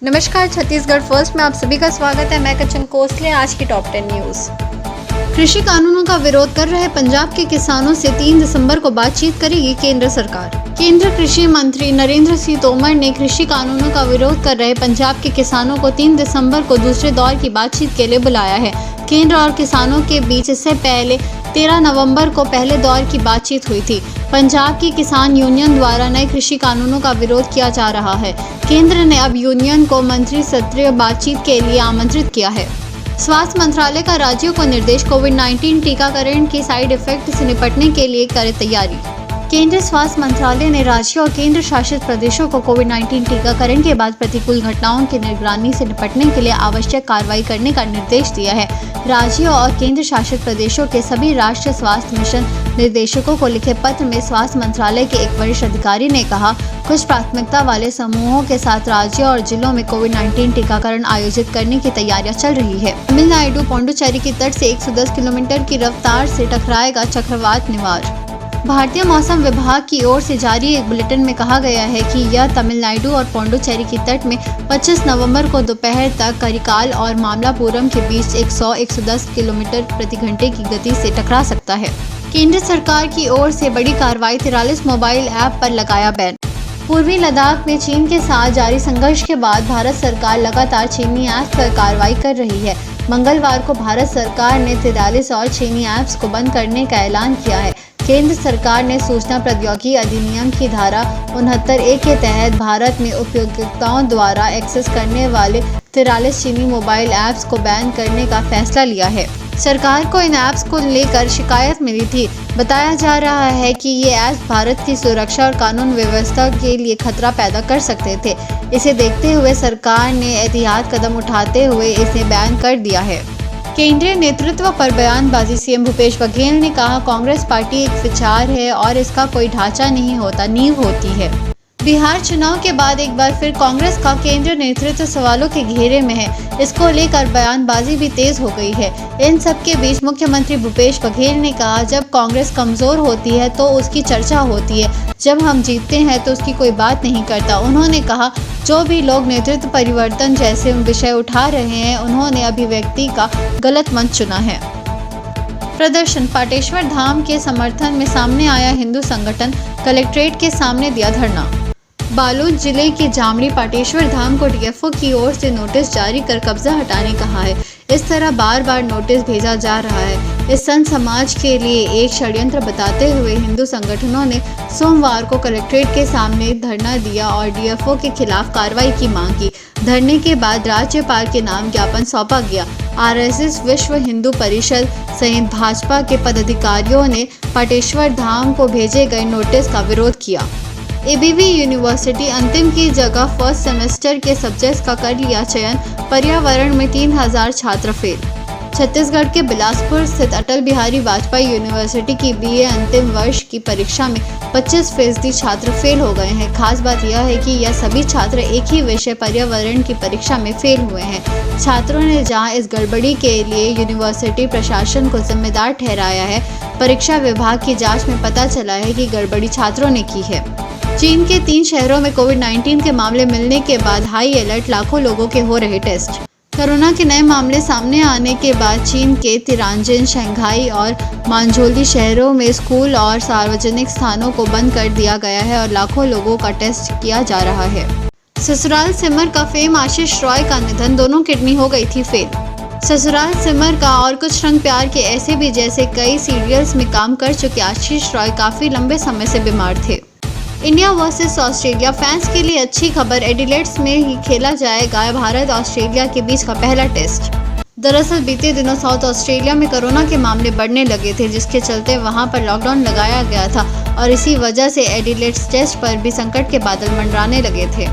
नमस्कार, छत्तीसगढ़ फर्स्ट में आप सभी का स्वागत है। मैं कंचन कोसले। आज की टॉप 10 न्यूज। कृषि कानूनों का विरोध कर रहे पंजाब के किसानों से 3 दिसंबर को बातचीत करेगी केंद्र सरकार। केंद्रीय कृषि मंत्री नरेंद्र सिंह तोमर ने कृषि कानूनों का विरोध कर रहे पंजाब के किसानों को 3 दिसंबर को दूसरे दौर की बातचीत के लिए बुलाया है। केंद्र और किसानों के बीच इससे पहले 13 नवंबर को पहले दौर की बातचीत हुई थी। पंजाब की किसान यूनियन द्वारा नए कृषि कानूनों का विरोध किया जा रहा है। केंद्र ने अब यूनियन को मंत्री स्तरीय बातचीत के लिए आमंत्रित किया है। स्वास्थ्य मंत्रालय का राज्यों को निर्देश, कोविड-19 टीकाकरण के साइड इफेक्ट से निपटने के लिए करे तैयारी। केंद्रीय स्वास्थ्य मंत्रालय ने राज्यों और केंद्र शासित प्रदेशों को कोविड-19 टीकाकरण के बाद प्रतिकूल घटनाओं की निगरानी से निपटने के लिए आवश्यक कार्रवाई करने का निर्देश दिया है। राज्यों और केंद्र शासित प्रदेशों के सभी राष्ट्रीय स्वास्थ्य मिशन निर्देशकों को लिखे पत्र में स्वास्थ्य मंत्रालय के एक वरिष्ठ अधिकारी ने कहा, कुछ प्राथमिकता वाले समूहों के साथ राज्यों और जिलों में कोविड-19 टीकाकरण आयोजित करने की तैयारियां चल रही है। तमिलनाडु पौंडुचेरी की तट से 110 किलोमीटर की रफ्तार से टकराएगा चक्रवात निवार। भारतीय मौसम विभाग की ओर से जारी एक बुलेटिन में कहा गया है कि यह तमिलनाडु और पौंडुचेरी की तट में 25 नवंबर को दोपहर तक करिकाल और मामलापुरम के बीच 100-110 किलोमीटर प्रति घंटे की गति से टकरा सकता है। केंद्र सरकार की ओर से बड़ी कार्रवाई, 43 मोबाइल ऐप पर लगाया बैन। पूर्वी लद्दाख में चीन के साथ जारी संघर्ष के बाद भारत सरकार लगातार चीनी ऐप्स पर कार्रवाई कर रही है। मंगलवार को भारत सरकार ने 43 और चीनी ऐप्स को बंद करने का ऐलान किया है। केंद्र सरकार ने सूचना प्रौद्योगिकी अधिनियम की धारा 69(a) के तहत भारत में उपयोगकर्ताओं द्वारा एक्सेस करने वाले 43 चीनी मोबाइल ऐप्स को बैन करने का फैसला लिया है। सरकार को इन ऐप्स को लेकर शिकायत मिली थी। बताया जा रहा है कि ये ऐप्स भारत की सुरक्षा और कानून व्यवस्था के लिए खतरा पैदा कर सकते थे। इसे देखते हुए सरकार ने एहतियात कदम उठाते हुए इसे बैन कर दिया है। केंद्रीय नेतृत्व पर बयानबाजी, सीएम भूपेश बघेल ने कहा, कांग्रेस पार्टी एक विचार है और इसका कोई ढांचा नहीं होता, नींव होती है। बिहार चुनाव के बाद एक बार फिर कांग्रेस का केंद्रीय नेतृत्व सवालों के घेरे में है। इसको लेकर बयानबाजी भी तेज हो गई है। इन सब के बीच मुख्यमंत्री भूपेश बघेल ने कहा, जब कांग्रेस कमजोर होती है तो उसकी चर्चा होती है, जब हम जीतते हैं तो उसकी कोई बात नहीं करता। उन्होंने कहा, जो भी लोग नेतृत्व परिवर्तन जैसे विषय उठा रहे हैं, उन्होंने अभिव्यक्ति का गलत मंच चुना है। प्रदर्शन, पाटेश्वर धाम के समर्थन में सामने आया हिंदू संगठन, कलेक्ट्रेट के सामने दिया धरना। बालोद जिले के जामड़ी पाटेश्वर धाम को डीएफओ की ओर से नोटिस जारी कर कब्जा हटाने कहा है। इस तरह बार बार नोटिस भेजा जा रहा है। इस संत समाज के लिए एक षड्यंत्र बताते हुए हिंदू संगठनों ने सोमवार को कलेक्ट्रेट के सामने धरना दिया और डीएफओ के खिलाफ कार्रवाई की मांग की। धरने के बाद राज्यपाल के नाम ज्ञापन सौंपा गया। आरएसएस, विश्व हिंदू परिषद सहित भाजपा के पदाधिकारियों ने पाटेश्वर धाम को भेजे गए नोटिस का विरोध किया। एबीवी यूनिवर्सिटी अंतिम की जगह फर्स्ट सेमेस्टर के सब्जेक्ट्स का कर लिया चयन, पर्यावरण में 3000 छात्र फेल। छत्तीसगढ़ के बिलासपुर स्थित अटल बिहारी वाजपेयी यूनिवर्सिटी की बीए अंतिम वर्ष की परीक्षा में 25% छात्र फेल हो गए हैं। खास बात यह है कि यह सभी छात्र एक ही विषय पर्यावरण की परीक्षा में फेल हुए हैं। छात्रों ने जहां इस गड़बड़ी के लिए यूनिवर्सिटी प्रशासन को जिम्मेदार ठहराया है, परीक्षा विभाग की जांच में पता चला है कि गड़बड़ी छात्रों ने की है। चीन के 3 शहरों में कोविड-19 के मामले मिलने के बाद हाई अलर्ट, लाखों लोगों के हो रहे टेस्ट। कोरोना के नए मामले सामने आने के बाद चीन के तिरांजिन, शंघाई और मांझोली शहरों में स्कूल और सार्वजनिक स्थानों को बंद कर दिया गया है और लाखों लोगों का टेस्ट किया जा रहा है। ससुराल सिमर का फेम आशीष रॉय का निधन, दोनों किडनी हो गई थी फेल। ससुराल सिमर का और कुछ रंग प्यार के ऐसे भी जैसे कई सीरियल्स में काम कर चुके आशीष रॉय काफी लंबे समय से बीमार थे। इंडिया वर्सेस ऑस्ट्रेलिया, फैंस के लिए अच्छी खबर, एडिलेड्स में ही खेला जाएगा भारत ऑस्ट्रेलिया के बीच का पहला टेस्ट। दरअसल बीते दिनों साउथ ऑस्ट्रेलिया में कोरोना के मामले बढ़ने लगे थे, जिसके चलते वहां पर लॉकडाउन लगाया गया था और इसी वजह से एडिलेड्स टेस्ट पर भी संकट के बादल मंडराने लगे थे।